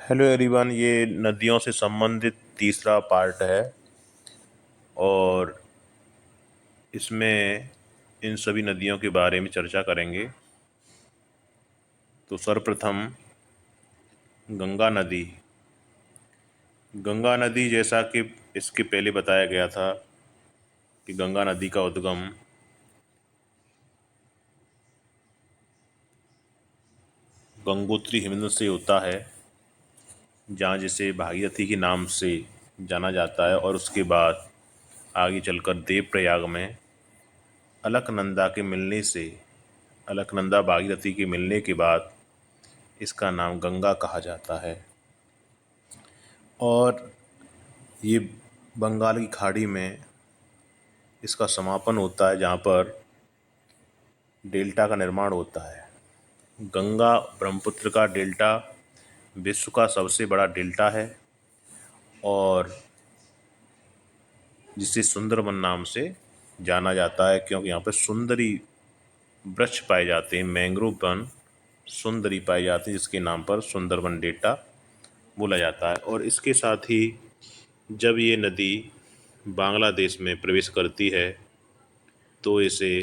Hello everyone, ये नदियों से संबंधित तीसरा पार्ट है और इसमें इन सभी नदियों के बारे में चर्चा करेंगे। तो सर्वप्रथम गंगा नदी। गंगा नदी, जैसा कि इसके पहले बताया गया था कि गंगा नदी का उद्गम गंगोत्री हिमनद से होता है, जहाँ जिसे भागीरथी के नाम से जाना जाता है, और उसके बाद आगे चलकर देवप्रयाग में अलकनंदा के मिलने से, अलकनंदा भागीरथी के मिलने के बाद इसका नाम गंगा कहा जाता है। और ये बंगाल की खाड़ी में इसका समापन होता है, जहाँ पर डेल्टा का निर्माण होता है। गंगा ब्रह्मपुत्र का डेल्टा विश्व का सबसे बड़ा डेल्टा है और जिसे सुंदरबन नाम से जाना जाता है, क्योंकि यहाँ पर सुंदरी वृक्ष पाए जाते हैं, मैंग्रोव वन सुंदरी पाई जाती है, जिसके नाम पर सुंदरबन डेल्टा बोला जाता है। और इसके साथ ही जब ये नदी बांग्लादेश में प्रवेश करती है तो इसे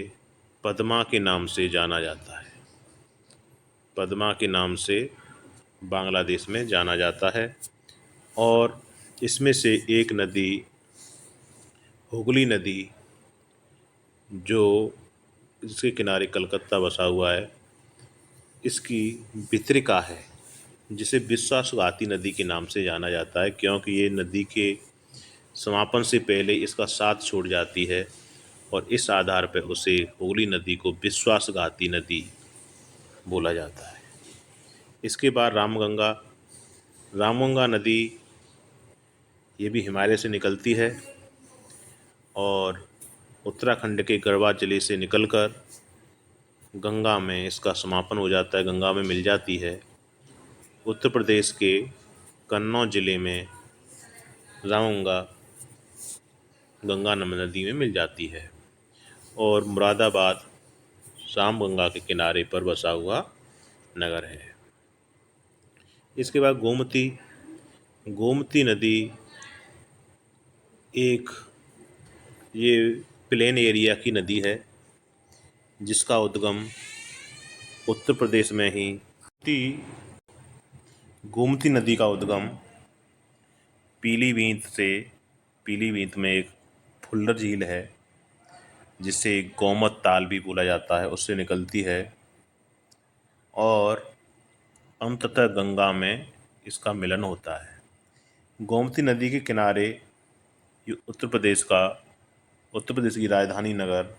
पद्मा के नाम से जाना जाता है। पद्मा के नाम से बांग्लादेश में जाना जाता है। और इसमें से एक नदी हुगली नदी, जो जिसके किनारे कलकत्ता बसा हुआ है, इसकी वितरिका है, जिसे विश्वासघाती नदी के नाम से जाना जाता है, क्योंकि ये नदी के समापन से पहले इसका साथ छोड़ जाती है और इस आधार पर उसे हुगली नदी को विश्वासघाती नदी बोला जाता है। इसके बाद रामगंगा। रामगंगा नदी ये भी हिमालय से निकलती है और उत्तराखंड के गढ़वा जिले से निकलकर गंगा में इसका समापन हो जाता है, गंगा में मिल जाती है। उत्तर प्रदेश के कन्नौज जिले में रामगंगा गंगा नदी में मिल जाती है और मुरादाबाद रामगंगा के किनारे पर बसा हुआ नगर है। इसके बाद गोमती। गोमती नदी एक ये प्लेन एरिया की नदी है, जिसका उद्गम उत्तर प्रदेश में ही गोमती नदी का उद्गम पीलीभीत से, पीलीभीत में एक फुल्लर झील है जिसे गोमत ताल भी बोला जाता है, उससे निकलती है और अंततः गंगा में इसका मिलन होता है। गोमती नदी के किनारे उत्तर प्रदेश की राजधानी नगर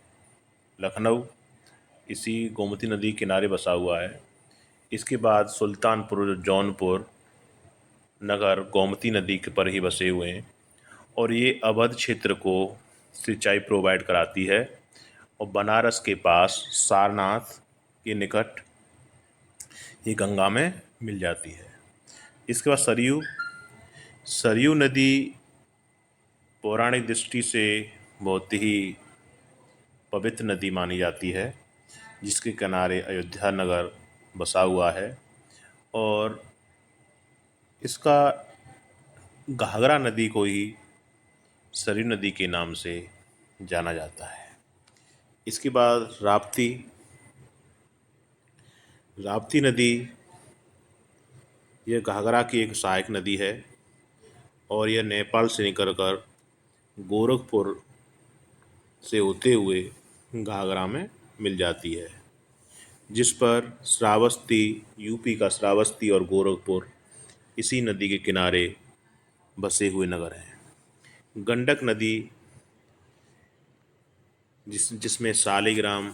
लखनऊ इसी गोमती नदी किनारे बसा हुआ है। इसके बाद सुल्तानपुर, जौनपुर नगर गोमती नदी के पर ही बसे हुए हैं और ये अवध क्षेत्र को सिंचाई प्रोवाइड कराती है। और बनारस के पास सारनाथ के निकट ये गंगा में मिल जाती है। इसके बाद सरयू। सरयू नदी पौराणिक दृष्टि से बहुत ही पवित्र नदी मानी जाती है, जिसके किनारे अयोध्या नगर बसा हुआ है और इसका घाघरा नदी को ही सरयू नदी के नाम से जाना जाता है। इसके बाद राप्ती। राप्ती नदी यह घाघरा की एक सहायक नदी है और यह नेपाल से निकलकर गोरखपुर से होते हुए घाघरा में मिल जाती है, जिस पर श्रावस्ती, यूपी का श्रावस्ती और गोरखपुर इसी नदी के किनारे बसे हुए नगर हैं। गंडक नदी जिसमें शालिग्राम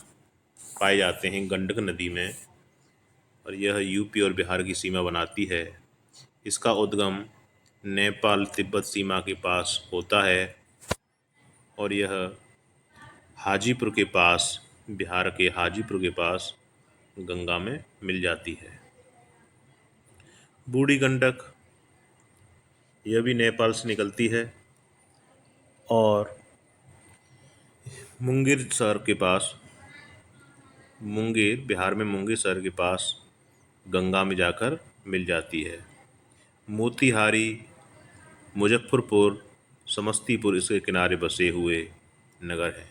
पाए जाते हैं गंडक नदी में, और यह यूपी और बिहार की सीमा बनाती है। इसका उद्गम नेपाल तिब्बत सीमा के पास होता है और यह हाजीपुर के पास, बिहार के हाजीपुर के पास गंगा में मिल जाती है। बूढ़ी गंडक यह भी नेपाल से निकलती है और मुंगेर शहर के पास, मुंगेर बिहार में मुंगेर शहर के पास गंगा में जाकर मिल जाती है। मोतिहारी, मुजफ्फरपुर, समस्तीपुर इसके किनारे बसे हुए नगर हैं।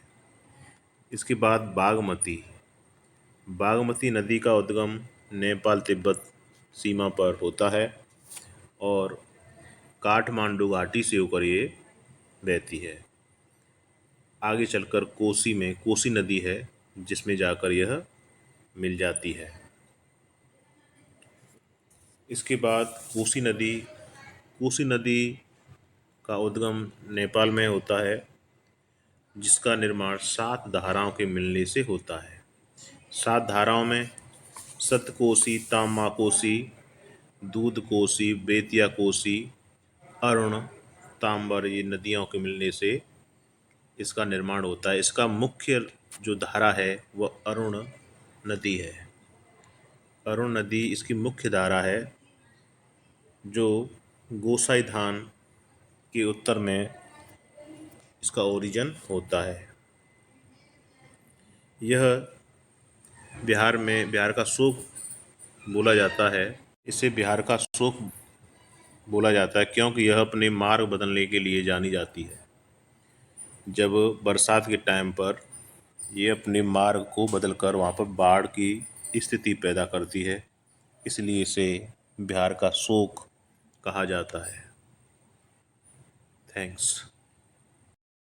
इसके बाद बागमती। बागमती नदी का उद्गम नेपाल तिब्बत सीमा पर होता है और काठमांडू घाटी से होकर ये बहती है। आगे चलकर कोसी में कोसी नदी है जिसमें जाकर यह मिल जाती है। इसके बाद कोसी नदी का उद्गम नेपाल में होता है जिसका निर्माण 7 धाराओं के मिलने से होता है। 7 धाराओं में सतकोसी, तामाकोसी, दूधकोसी, बेतिया कोसी, अरुण, तांबर ये नदियों के मिलने से इसका निर्माण होता है। इसका मुख्य जो धारा है वह अरुण नदी है। अरुण नदी इसकी मुख्य धारा है जो गोसाईधान के उत्तर में इसका ओरिजिन होता है। यह बिहार का शोक बोला जाता है। इसे बिहार का शोक बोला जाता है क्योंकि यह अपने मार्ग बदलने के लिए जानी जाती है। जब बरसात के टाइम पर ये अपने मार्ग को बदलकर वहाँ पर बाढ़ की स्थिति पैदा करती है, इसलिए इसे बिहार का शोक कहा जाता है। थैंक्स।